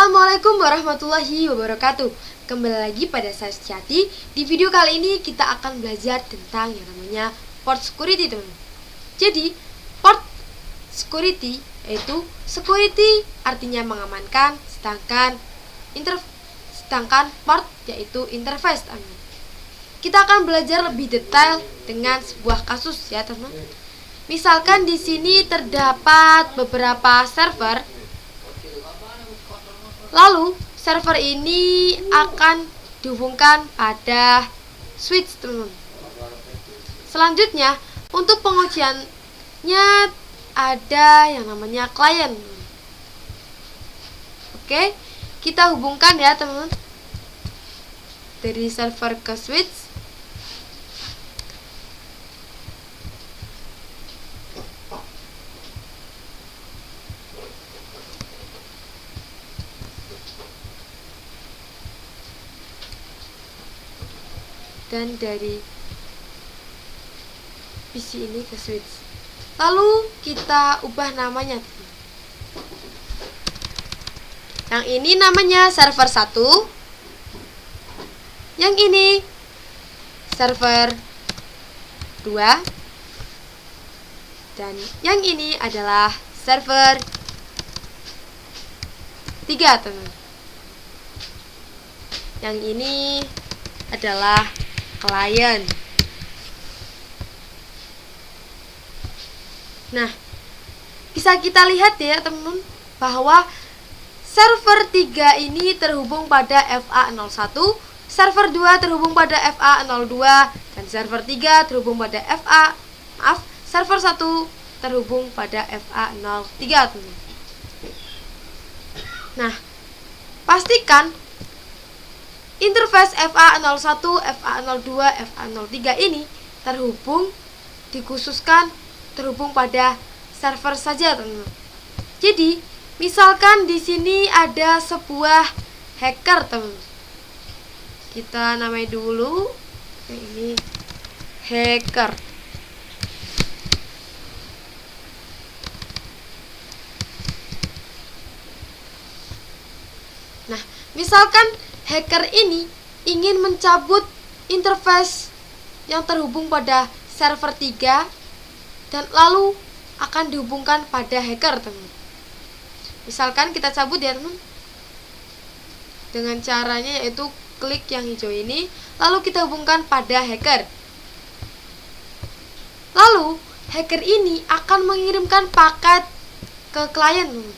Assalamualaikum warahmatullahi wabarakatuh. Kembali lagi pada saya Setiati. Di video kali ini kita akan belajar tentang yang namanya port security, teman-teman. Jadi, port security yaitu security artinya mengamankan, sedangkan port yaitu interface, teman-teman. Kita akan belajar lebih detail dengan sebuah kasus ya, teman-teman. Misalkan di sini terdapat beberapa server. Lalu server ini akan dihubungkan pada switch, teman-teman. Selanjutnya untuk pengujiannya ada yang namanya klien. Oke, kita hubungkan ya, teman-teman, dari server ke switch. Dan dari PC ini ke switch. Lalu kita ubah namanya. Yang ini namanya server 1. Yang ini server 2. Dan yang ini adalah server 3, teman. Yang ini adalah klien. Nah, bisa kita lihat ya, teman-teman, bahwa server 3 ini terhubung pada FA01, server 2 terhubung pada FA02, dan server 3 terhubung pada server 1 terhubung pada FA03, teman-teman. Nah, pastikan interface FA01, FA02, FA03 ini dikhususkan terhubung pada server saja, teman-teman. Jadi, misalkan di sini ada sebuah hacker, teman-teman. Kita namai dulu ini hacker. Nah, misalkan hacker ini ingin mencabut interface yang terhubung pada server 3 dan lalu akan dihubungkan pada hacker, teman. Misalkan kita cabut ya, teman. Dengan caranya yaitu klik yang hijau ini, lalu kita hubungkan pada hacker. Lalu hacker ini akan mengirimkan paket ke klien, teman.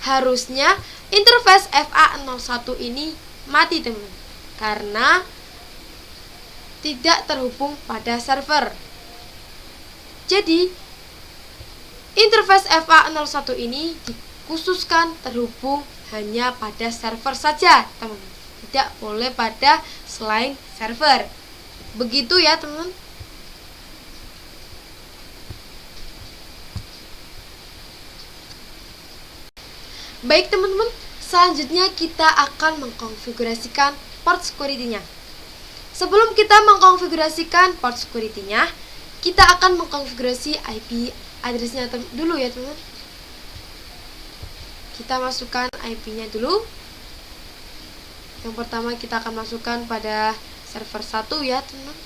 Harusnya interface FA01 ini mati, teman, karena tidak terhubung pada server. Jadi, interface FA01 ini dikhususkan terhubung hanya pada server saja, teman. Tidak boleh pada selain server. Begitu ya, teman. Baik, teman-teman, selanjutnya kita akan mengkonfigurasikan port security-nya. Sebelum kita mengkonfigurasikan port security-nya, kita akan mengkonfigurasi IP address-nya dulu ya, teman-teman. Kita masukkan IP-nya dulu. Yang pertama kita akan masukkan pada server 1 ya, teman-teman.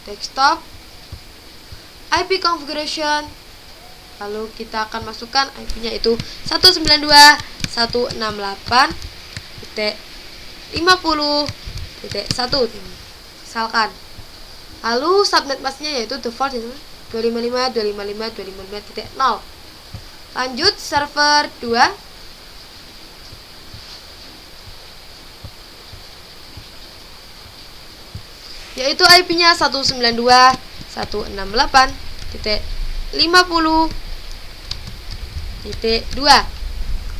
Desktop, IP configuration. Lalu kita akan masukkan IP-nya itu 192.168.50.1, misalkan. Lalu subnet masknya yaitu default ya, 255.255.255.0. Lanjut server 2. Yaitu IP-nya 192.168.50.2.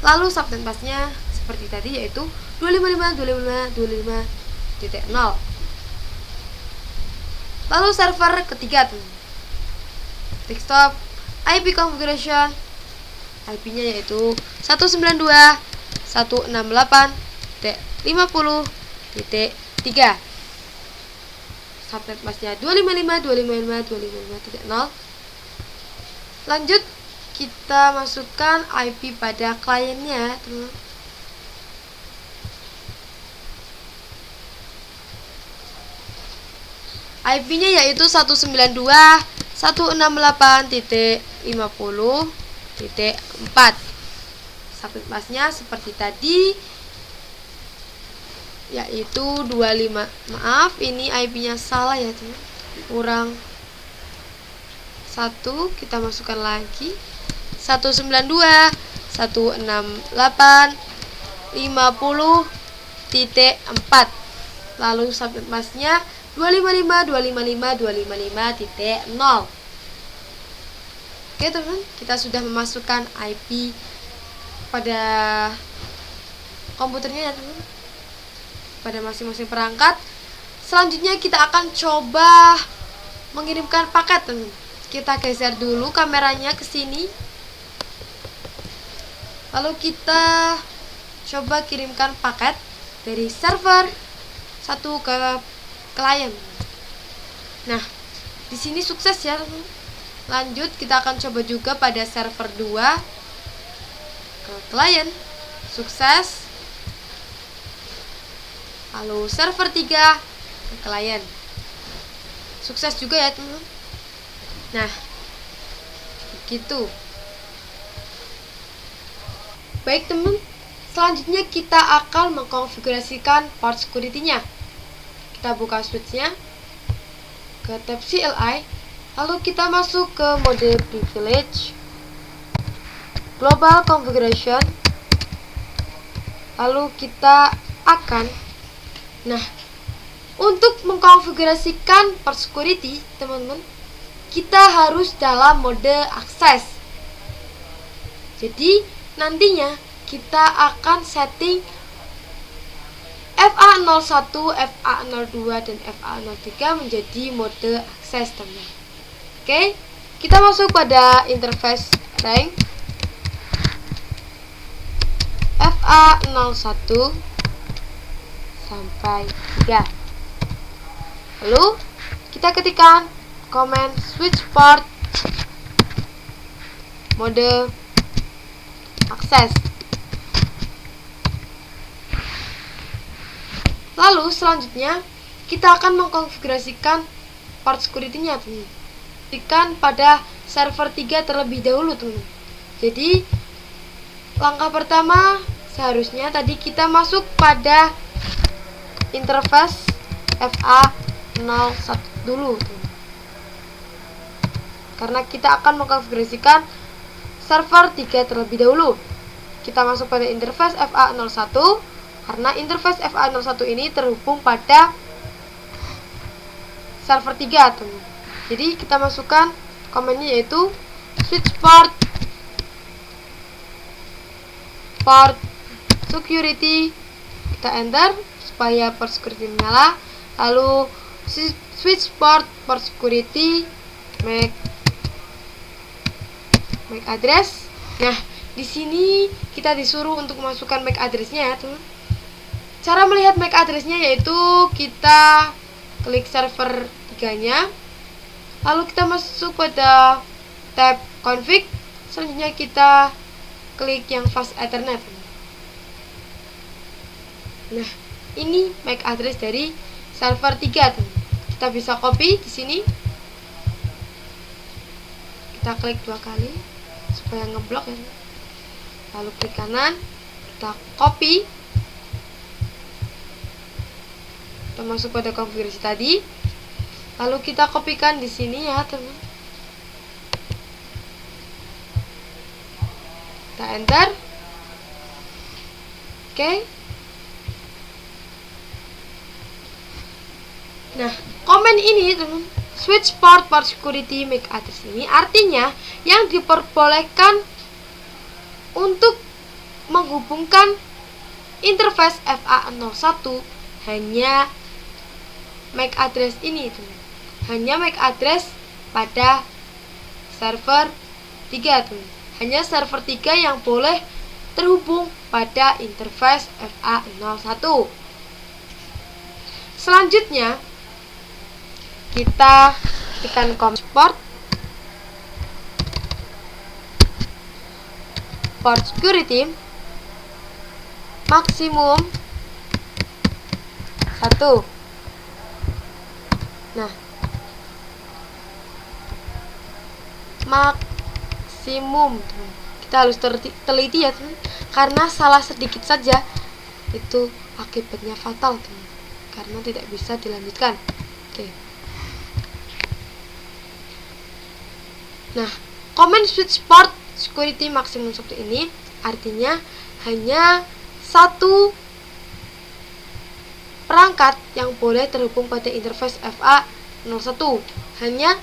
Lalu subnet masknya seperti tadi yaitu 255.255.255.0. Lalu server ketiga, teman. Desktop, IP configuration, IP-nya yaitu 192.168.50.3. Subnet masknya 255.255.255.0. Lanjut kita masukkan IP pada kliennya, teman. IP-nya yaitu 192.168.50.4. Subnet masknya seperti tadi, yaitu 25. Maaf, ini IP-nya salah ya teman, kurang 1. Kita masukkan lagi 192.168.50.4. lalu subnet masknya 255.255.255.0. Oke teman, kita sudah memasukkan IP pada komputernya ya teman, pada masing-masing perangkat. Selanjutnya kita akan coba mengirimkan paket teman. Kita geser dulu kameranya ke sini, lalu kita coba kirimkan paket dari server 1 ke klien. Nah, di sini sukses ya teman. Lanjut kita akan coba juga pada server 2 ke klien, sukses. Lalu server 3 ke klien, sukses juga ya teman. Nah, begitu. Baik teman, selanjutnya kita akan mengkonfigurasikan port security-nya. Kita buka switch-nya, ke tab CLI, lalu kita masuk ke mode privilege, global configuration, lalu kita akan, untuk mengkonfigurasikan port security teman-teman, kita harus dalam mode akses. Jadi nantinya kita akan setting FA01, FA02, dan FA03 menjadi mode akses teman. Oke, kita masuk pada interface rank FA01 sampai 3. Lalu kita ketikkan command switch port mode akses. Lalu selanjutnya kita akan mengkonfigurasikan port security-nya teman. Ketikkan pada server 3 terlebih dahulu teman. Jadi langkah pertama seharusnya tadi kita masuk pada interface FA01 dulu teman. Karena kita akan mengkonfigurasikan server 3 terlebih dahulu. Kita masuk pada interface FA01 karena interface FA01 ini terhubung pada server 3 teman. Jadi kita masukkan komennya yaitu switch port security, kita enter supaya port security menyala. Lalu switch port security MAC address. Nah, di sini kita disuruh untuk memasukkan MAC address-nya ya teman. Cara melihat MAC address-nya yaitu kita klik server 3-nya, lalu kita masuk pada tab config. Selanjutnya kita klik yang fast ethernet. Nah, ini MAC address dari server 3 teman. Kita bisa copy di sini. Kita klik 2 kali supaya ngeblok ya. Lalu klik kanan, kita copy. Kita masuk pada konfigurasi tadi. Lalu kita kopikan di sini ya teman. Kita enter. Oke. Nah, komen ini teman, switch port security MAC address ini artinya yang diperbolehkan untuk menghubungkan interface FA01 hanya MAC address ini teman. Hanya MAC address pada server 3 teman. Hanya server 3 yang boleh terhubung pada interface FA01. Selanjutnya kita tekan port security maksimum 1. Nah, maksimum. Kita harus teliti ya teman, karena salah sedikit saja itu akibatnya fatal teman, karena tidak bisa dilanjutkan. Oke. Nah, command switch port security maksimum seperti ini artinya hanya satu perangkat yang boleh terhubung pada interface FA01, hanya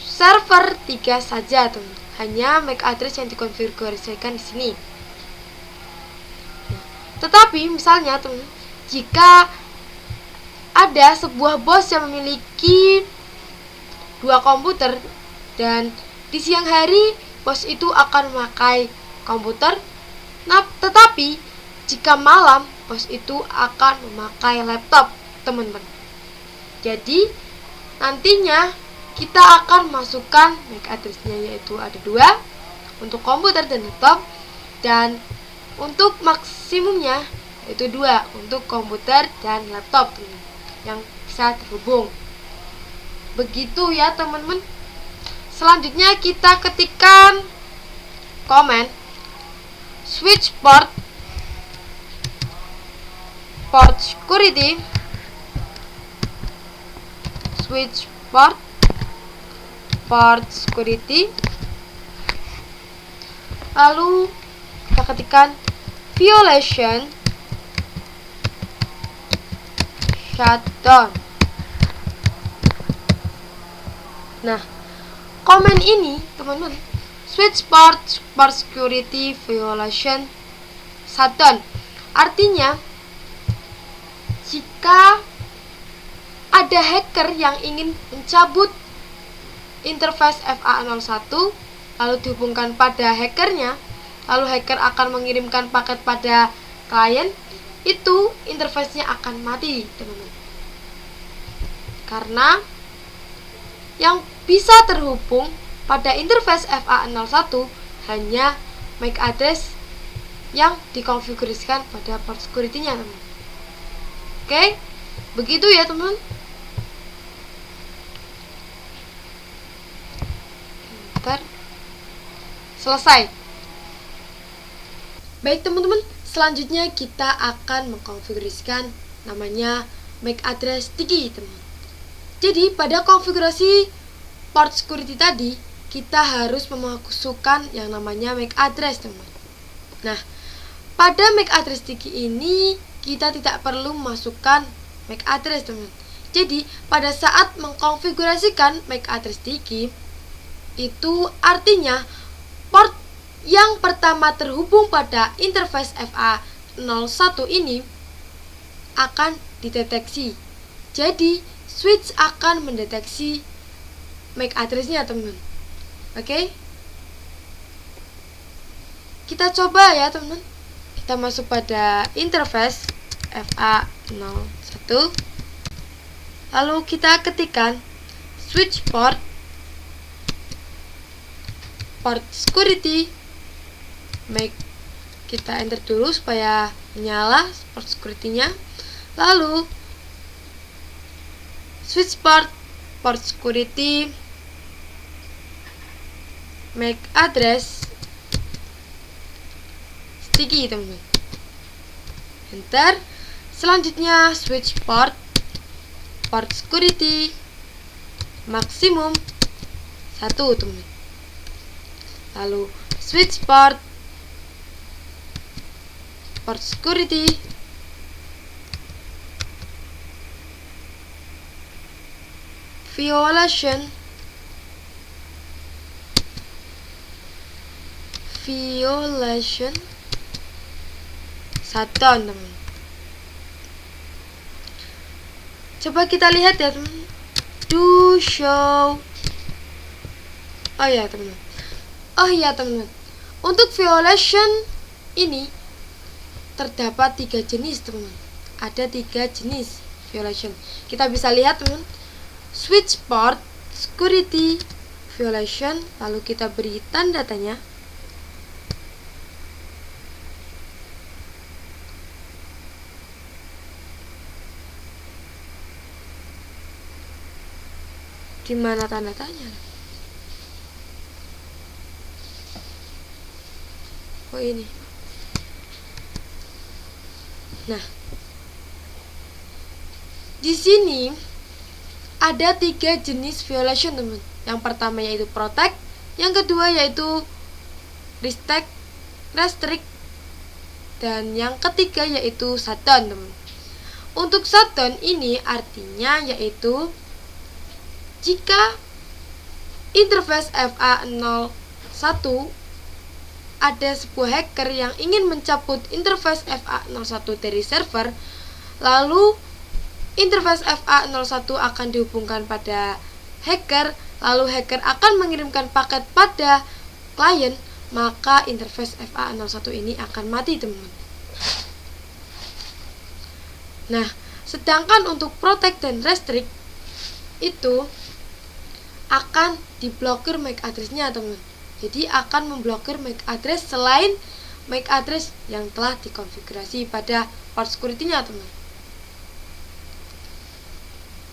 server 3 saja teman, hanya MAC address yang dikonfigurasikan di sini. Nah, tetapi misalnya teman, jika ada sebuah bos yang memiliki 2 komputer dan di siang hari bos itu akan memakai komputer, nah tetapi jika malam bos itu akan memakai laptop teman-teman. Jadi nantinya kita akan masukkan MAC address-nya, yaitu ada 2 untuk komputer dan laptop, dan untuk maksimumnya yaitu 2 untuk komputer dan laptop yang bisa terhubung. Begitu ya teman-teman. Selanjutnya kita ketikkan command switch port security, switch port security, lalu kita ketikkan violation shutdown. Nah, command ini teman-teman, switch port security violation shutdown, artinya jika ada hacker yang ingin mencabut interface FA01 lalu dihubungkan pada hackernya, lalu hacker akan mengirimkan paket pada klien, itu interface-nya akan mati teman-teman, karena yang bisa terhubung pada interface FA01 hanya MAC address yang dikonfigurasikan pada port security-nya teman. Oke, begitu ya teman. Bentar. Selesai. Baik teman-teman, selanjutnya kita akan mengkonfigurasikan namanya MAC address tinggi teman. Jadi pada konfigurasi port security tadi kita harus memasukkan yang namanya MAC address teman. Nah, pada MAC address tinggi ini kita tidak perlu memasukkan MAC address teman. Jadi pada saat mengkonfigurasikan MAC address tinggi itu artinya port yang pertama terhubung pada interface FA01 ini akan dideteksi. Jadi switch akan mendeteksi MAC address-nya teman-teman. Oke? Kita coba ya teman-teman. Kita masuk pada interface FA01, lalu kita ketikkan switch port security MAC, kita enter dulu supaya menyala port security-nya, lalu switch port security MAC address sticky teman-teman, enter. Selanjutnya switch port security maksimum 1 teman-teman, lalu switch port security violation shutdown teman. Coba kita lihat ya teman. Do show. Oh ya teman. Untuk violation ini terdapat 3 jenis teman. Ada 3 jenis violation. Kita bisa lihat teman. Switch port security violation, lalu kita beri tanda tanya. Di mana tanda tanya? Oh ini. Nah, di sini ada 3 jenis violation, teman. Yang pertama yaitu protect, yang kedua yaitu restrict, dan yang ketiga yaitu shutdown, teman. Untuk shutdown ini artinya yaitu jika interface FA01 ada sebuah hacker yang ingin mencabut interface FA01 dari server, lalu interface FA01 akan dihubungkan pada hacker, lalu hacker akan mengirimkan paket pada klien, maka interface FA01 ini akan mati, teman-teman. Nah, sedangkan untuk protect dan restrict itu akan diblokir MAC address-nya, teman. Jadi akan memblokir MAC address selain MAC address yang telah dikonfigurasi pada port security-nya, teman.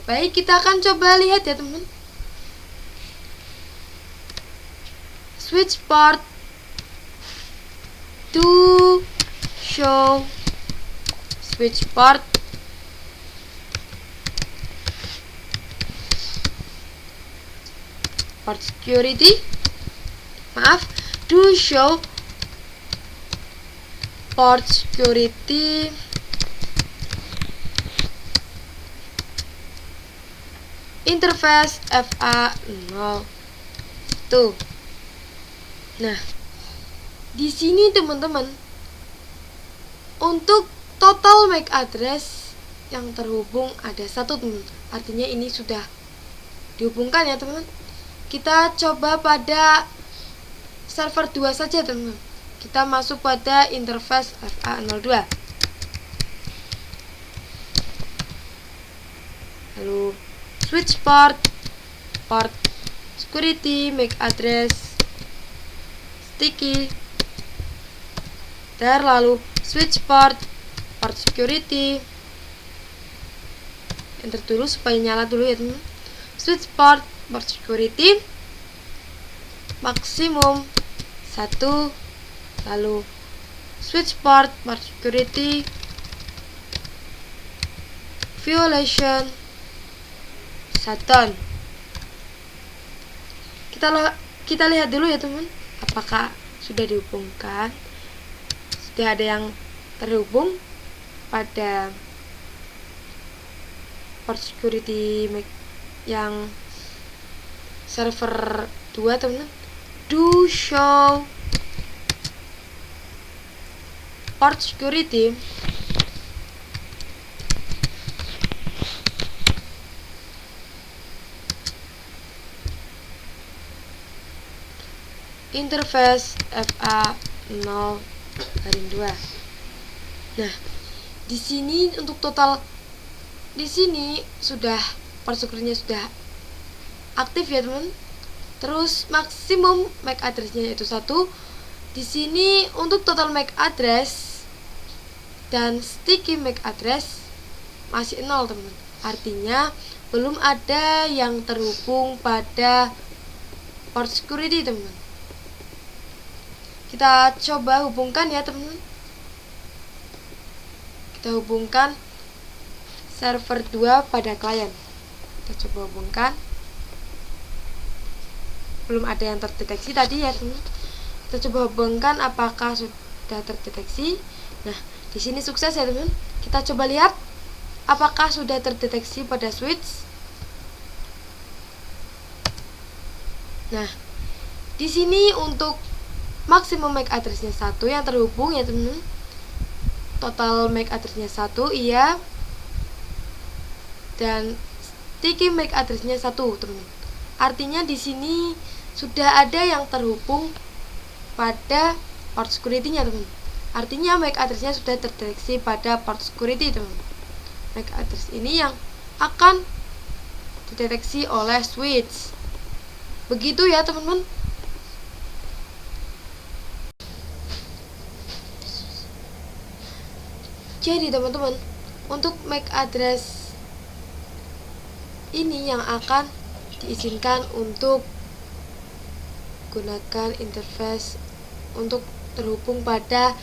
Baik, kita akan coba lihat ya, teman. Switch port to show switch port security. To show port security interface FA02. Nah, di sini teman-teman, untuk total MAC address yang terhubung ada 1, teman. Artinya ini sudah dihubungkan ya, teman-teman. Kita coba pada server 2 saja, teman-teman. Kita masuk pada interface FA02. Lalu switch port security, MAC address, sticky, dan lalu switch port security. Enter dulu supaya nyala dulu ya, teman. Switch port security maksimum 1, lalu switch port security violation shutdown. Kita lihat dulu ya, teman, apakah sudah dihubungkan. Sudah ada yang terhubung pada port security yang server 2, teman. Do show port security interface FA0-2. Nah, di sini untuk total di sini sudah port security-nya sudah aktif ya, teman. Terus maksimum MAC address-nya yaitu 1. Di sini untuk total MAC address dan sticky MAC address masih 0, teman. Artinya belum ada yang terhubung pada port security, teman. Kita coba hubungkan ya, teman. Kita hubungkan server 2 pada klien. Kita coba hubungkan. Belum ada yang terdeteksi tadi ya, teman. Kita coba hubungkan apakah sudah terdeteksi. Nah, di sini sukses ya, teman. Kita coba lihat apakah sudah terdeteksi pada switch. Nah, di sini untuk maksimum MAC address-nya 1 yang terhubung ya, teman. Total MAC address-nya 1, iya. Dan sticky MAC address-nya 1, teman. Artinya di sini sudah ada yang terhubung pada port security-nya, teman. Artinya MAC address-nya sudah terdeteksi pada port security, teman. MAC address ini yang akan dideteksi oleh switch. Begitu ya, teman-teman. Jadi, teman-teman, untuk MAC address ini yang akan diizinkan untuk gunakan interface untuk terhubung pada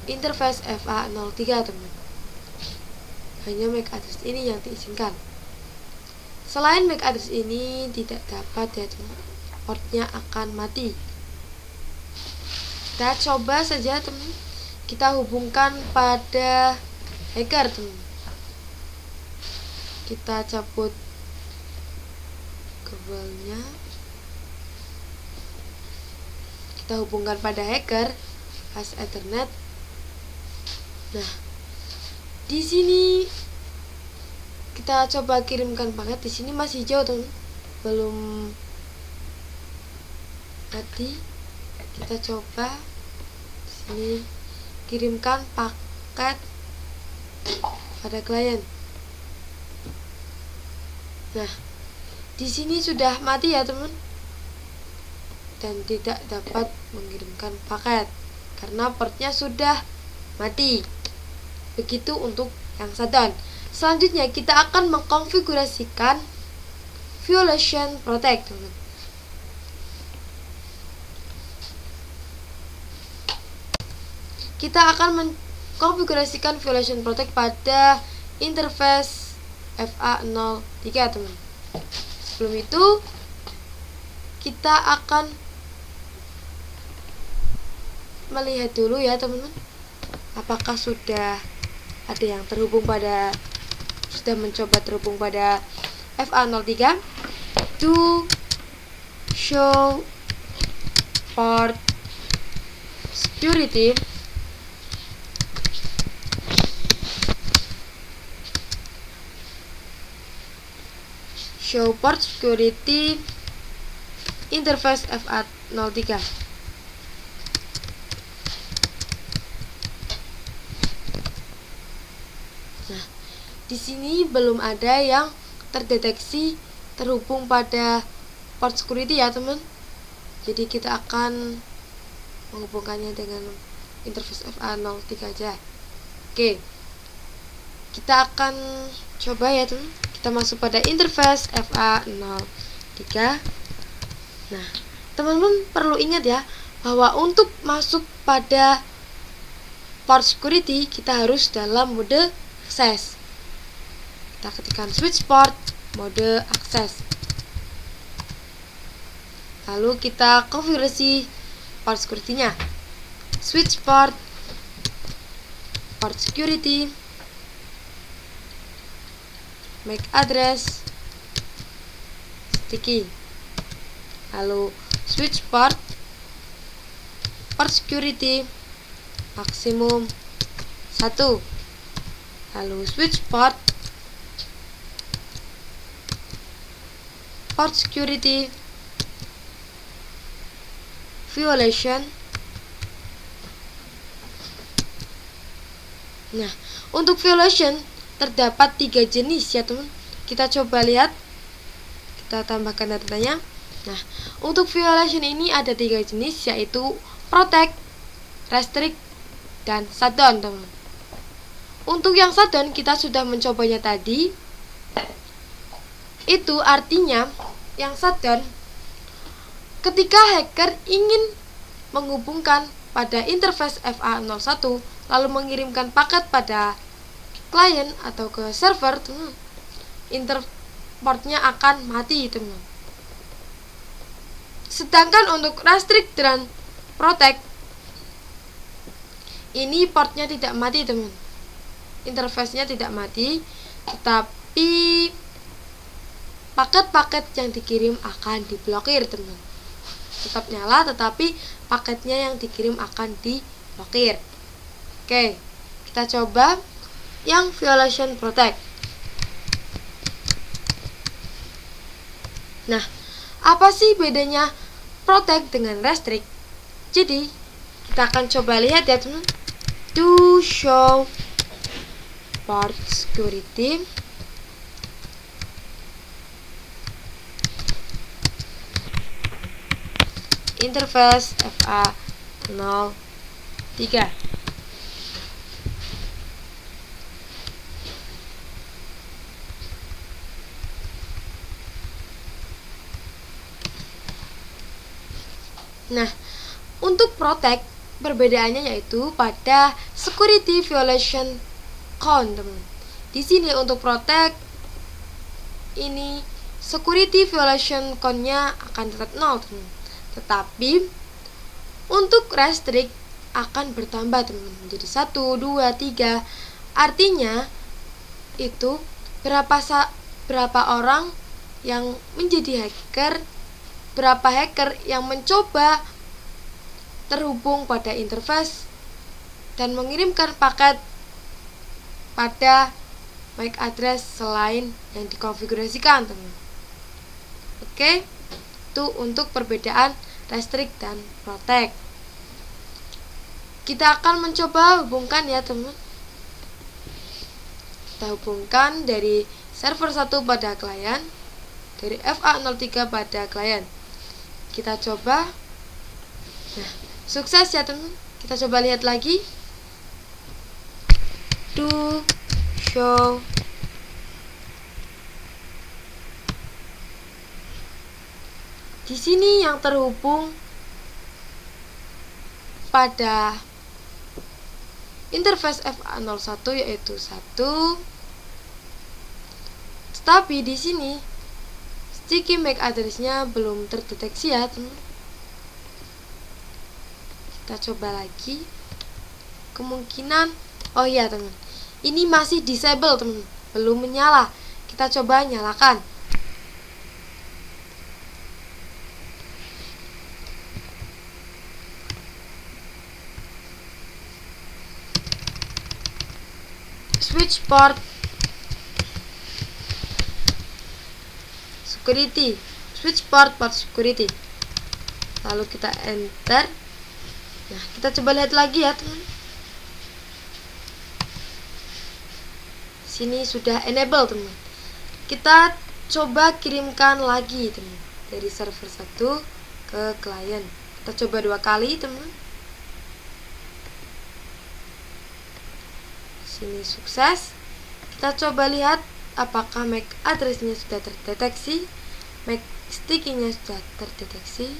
interface FA03 teman. Hanya MAC address ini yang diizinkan. Selain MAC address ini tidak dapat ya teman, portnya akan mati. Kita coba saja teman, kita hubungkan pada hacker teman. Kita cabut kabelnya, kita hubungkan pada hacker as Ethernet. Nah, di sini kita coba kirimkan paket. Di sini masih hijau teman, belum mati. Kita coba di sini kirimkan paket pada klien. Nah, di sini sudah mati ya teman, dan tidak dapat mengirimkan paket karena portnya sudah mati. Begitu untuk yang shutdown. Selanjutnya kita akan mengkonfigurasikan Violation Protect teman. Kita akan mengkonfigurasikan Violation Protect pada interface FA03 teman. Sebelum itu kita akan melihat dulu ya teman-teman, apakah sudah ada yang terhubung pada, sudah mencoba terhubung pada FA03. To show port security, show port security interface FA03. Nah, di sini belum ada yang terdeteksi terhubung pada port security ya teman. Jadi kita akan menghubungkannya dengan interface FA03 aja. Oke, kita akan coba ya teman. Kita masuk pada interface FA03. Nah, teman-teman perlu ingat ya, bahwa untuk masuk pada port security kita harus dalam mode akses. Kita ketikkan switch port mode akses. Lalu kita konfigurasi port security-nya. Switch port security, MAC address sticky. Lalu switch port security maksimum 1. Lalu switch port security violation. Nah, untuk violation terdapat 3 jenis ya teman. Kita coba lihat, kita tambahkan datanya. Nah, untuk violation ini ada 3 jenis, yaitu protect, restrict, dan shutdown teman. Untuk yang shutdown kita sudah mencobanya tadi. Itu artinya yang shutdown ketika hacker ingin menghubungkan pada interface FA01 lalu mengirimkan paket pada klien atau ke server, portnya akan mati teman. Sedangkan untuk restrict dan protect ini portnya tidak mati teman, interface-nya tidak mati, tetapi paket-paket yang dikirim akan diblokir teman. Tetap nyala tetapi paketnya yang dikirim akan diblokir. Oke, kita coba yang violation protect. Nah, apa sih bedanya protect dengan restrict? Jadi kita akan coba lihat ya teman. To show port security, interface FA03. Nah, untuk protect Perbedaannya yaitu pada security violation count, teman. Di sini untuk protect ini security violation count-nya akan tetap 0, teman. Tetapi untuk restrict akan bertambah, teman, menjadi 1, 2, 3. Artinya itu berapa orang yang menjadi hacker, berapa hacker yang mencoba terhubung pada interface dan mengirimkan paket pada MAC address selain yang dikonfigurasikan, teman. Oke, itu untuk perbedaan restrict dan protect. Kita akan mencoba hubungkan ya, teman. Kita hubungkan dari server 1 pada klien, dari FA03 pada klien. Kita coba. Nah, sukses ya, teman. Kita coba lihat lagi. Do show. Di sini yang terhubung pada interface FA01 yaitu 1. Tetapi di sini sticky MAC address-nya belum terdeteksi ya, teman. Kita coba lagi. Kemungkinan ya, teman. Ini masih disable, teman. Belum menyala. Kita coba nyalakan. Switch port security, switch port security. Lalu kita enter. Nah, kita coba lihat lagi ya, teman. Sini sudah enable, teman. Kita coba kirimkan lagi, teman, dari server 1 ke klien. Kita coba 2 kali, teman. Sini sukses. Kita coba lihat apakah MAC address-nya sudah terdeteksi, MAC sticky-nya sudah terdeteksi.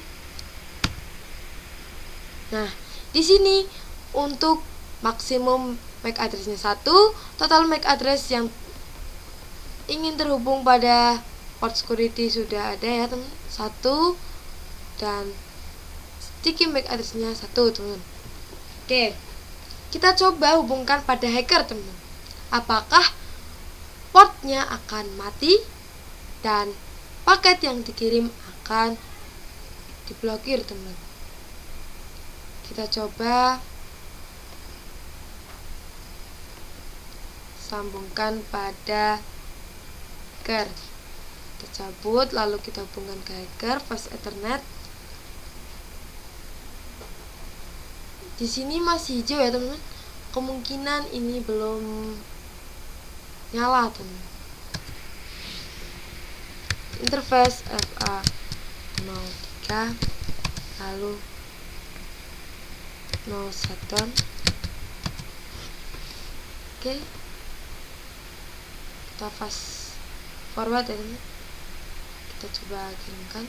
Nah, di sini untuk maksimum MAC address-nya 1, total MAC address yang ingin terhubung pada port security sudah ada ya, teman, 1, dan sticky MAC address-nya 1, teman. Oke. Kita coba hubungkan pada hacker, teman. Apakah portnya akan mati dan paket yang dikirim akan diblokir, teman. Kita coba sambungkan pada hacker. Kita cabut, lalu kita hubungkan ke hacker pas Ethernet. Di sini masih hijau ya, teman. Kemungkinan ini belum nyala, teman. Interface FA03 lalu 01. Oke. Kita fast forward ya, teman. Kita coba kirimkan.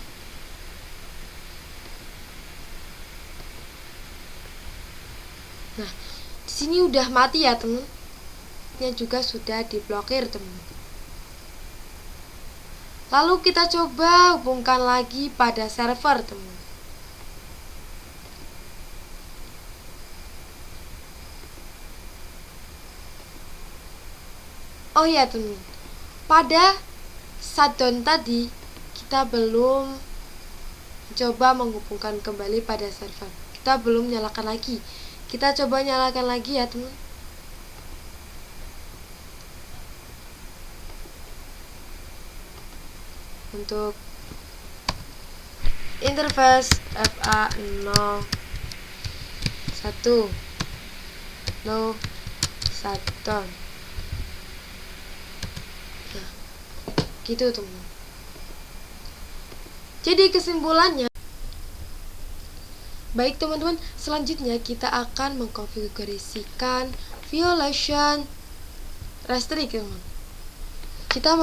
Nah, di sini udah mati ya, teman. Ini juga sudah diblokir, teman. Lalu kita coba hubungkan lagi pada server, teman. Oh ya, teman. Pada shutdown tadi kita belum coba menghubungkan kembali pada server. Kita belum nyalakan lagi. Kita coba nyalakan lagi ya, teman. Untuk interface FA01 no shutdown. Nah, gitu, teman. Jadi kesimpulannya, baik teman-teman, selanjutnya kita akan mengkonfigurasikan violation restrict, teman. Kita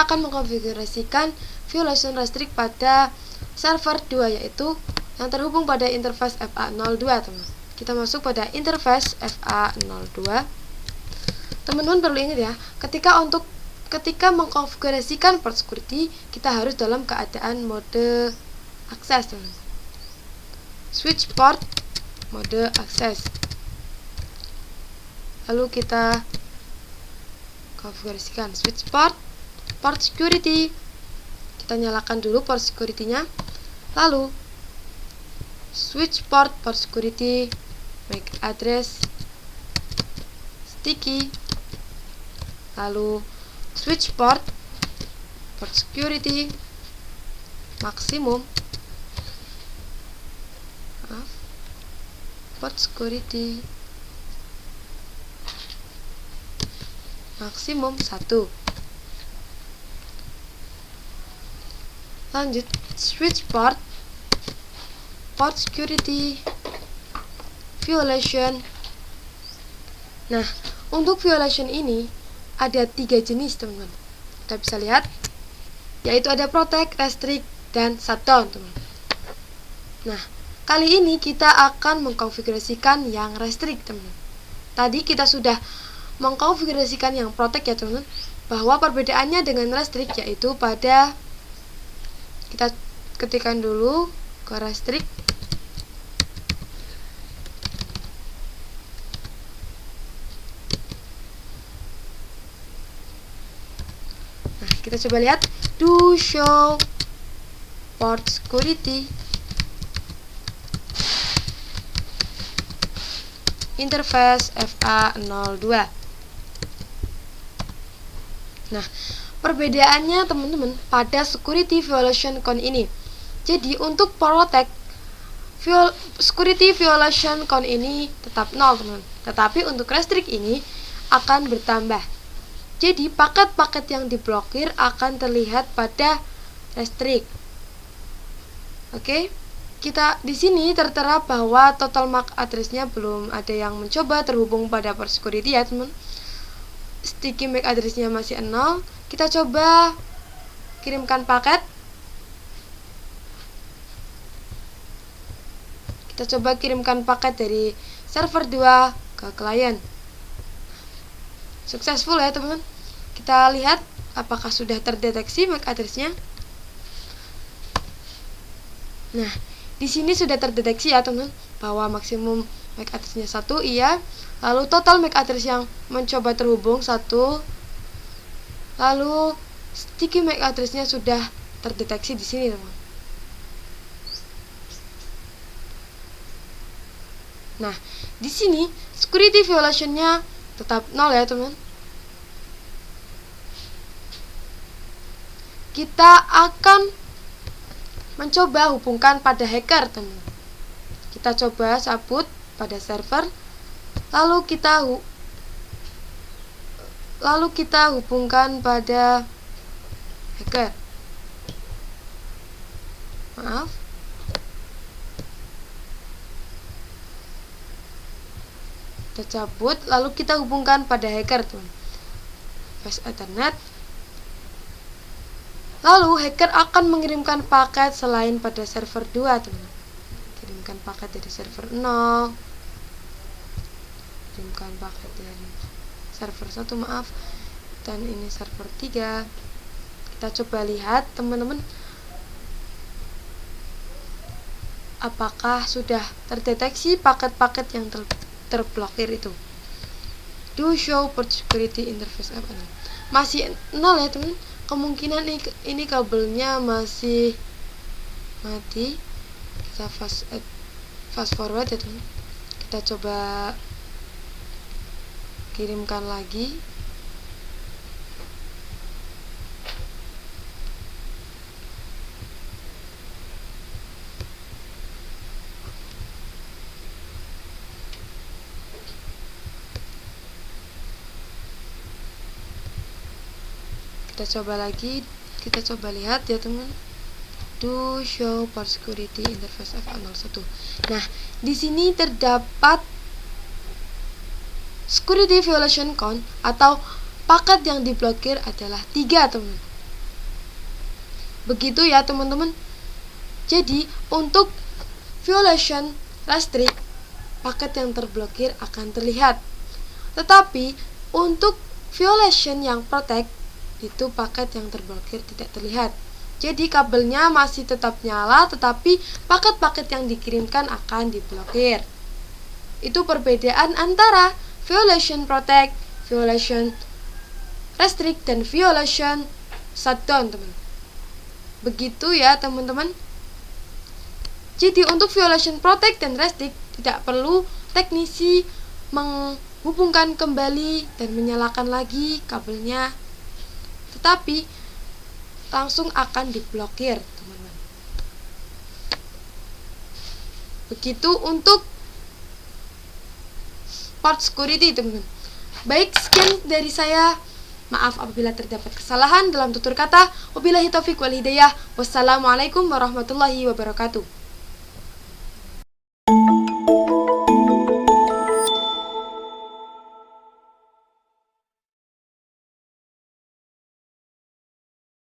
akan mengkonfigurasikan violation restrict pada server 2 yaitu yang terhubung pada interface FA02, teman. Kita masuk pada interface FA02. Teman-teman perlu ingat ya, ketika mengkonfigurasikan port security, kita harus dalam keadaan mode akses, teman. Switch port mode akses. Lalu kita konfigurasikan switch port security. Kita nyalakan dulu port security-nya. Lalu switch port security, MAC address, sticky. Lalu switch port security maksimum. Port security maksimum 1. Lanjut switch port security violation. Nah, untuk violation ini ada 3 jenis, teman-teman. Kita bisa lihat, yaitu ada protect, restrict, dan shutdown, teman. Nah, kali ini kita akan mengkonfigurasikan yang restrict, teman. Tadi kita sudah mengkonfigurasikan yang protect ya, teman. Bahwa perbedaannya dengan restrict yaitu pada, kita ketikkan dulu ke restrict. Nah, kita coba lihat, do show port security interface FA02. Nah, perbedaannya, teman-teman, pada security violation count ini. Jadi untuk protect security violation count ini tetap 0, teman. Tetapi untuk restrict ini akan bertambah. Jadi paket-paket yang diblokir akan terlihat pada restrict. Oke. Kita di sini tertera bahwa total MAC address-nya belum ada yang mencoba terhubung pada port security ya, teman. Sticky MAC address-nya masih 0. Kita coba kirimkan paket. Kita coba kirimkan paket dari server 2 ke klien. Successful ya, teman-teman. Kita lihat apakah sudah terdeteksi MAC address-nya. Nah, di sini sudah terdeteksi ya, teman-teman, bahwa maksimum MAC address-nya 1, iya. Lalu total MAC address yang mencoba terhubung 1. Lalu sticky MAC address-nya sudah terdeteksi di sini, teman. Nah, di sini security violation-nya tetap 0 ya, teman. Kita akan mencoba hubungkan pada hacker, teman. Kita coba sabut pada server, lalu kita hubungkan pada hacker. Maaf. Kita cabut, lalu kita hubungkan pada hacker, teman. Fast Ethernet. Lalu hacker akan mengirimkan paket selain pada server 2, teman. Kirimkan paket dari server 0. Kirimkan paket dari server 1, maaf. Dan ini server 3. Kita coba lihat, teman-teman, apakah sudah terdeteksi paket-paket yang terblokir itu. Do show port security interface apa? Masih 0 ya, teman. Kemungkinan ini kabelnya masih mati. Kita fast forward ya, teman. Kita coba kirimkan lagi. Kita coba lagi, kita coba lihat ya, teman. Do show port security interface FA01. Nah, di sini terdapat security violation count atau paket yang diblokir adalah 3, teman. Begitu ya, teman-teman. Jadi untuk violation restrict, paket yang terblokir akan terlihat. Tetapi untuk violation yang protect, itu paket yang terblokir tidak terlihat. Jadi kabelnya masih tetap nyala, tetapi paket-paket yang dikirimkan akan diblokir. Itu perbedaan antara violation protect, violation restrict, dan violation shutdown, teman. Begitu ya, teman-teman. Jadi untuk violation protect dan restrict tidak perlu teknisi menghubungkan kembali dan menyalakan lagi kabelnya, tetapi langsung akan diblokir, teman-teman. Begitu untuk port security, teman-teman. Baik, sekian dari saya. Maaf apabila terdapat kesalahan dalam tutur kata. Wabillahi taufiq wal hidayah. Wassalamualaikum warahmatullahi wabarakatuh.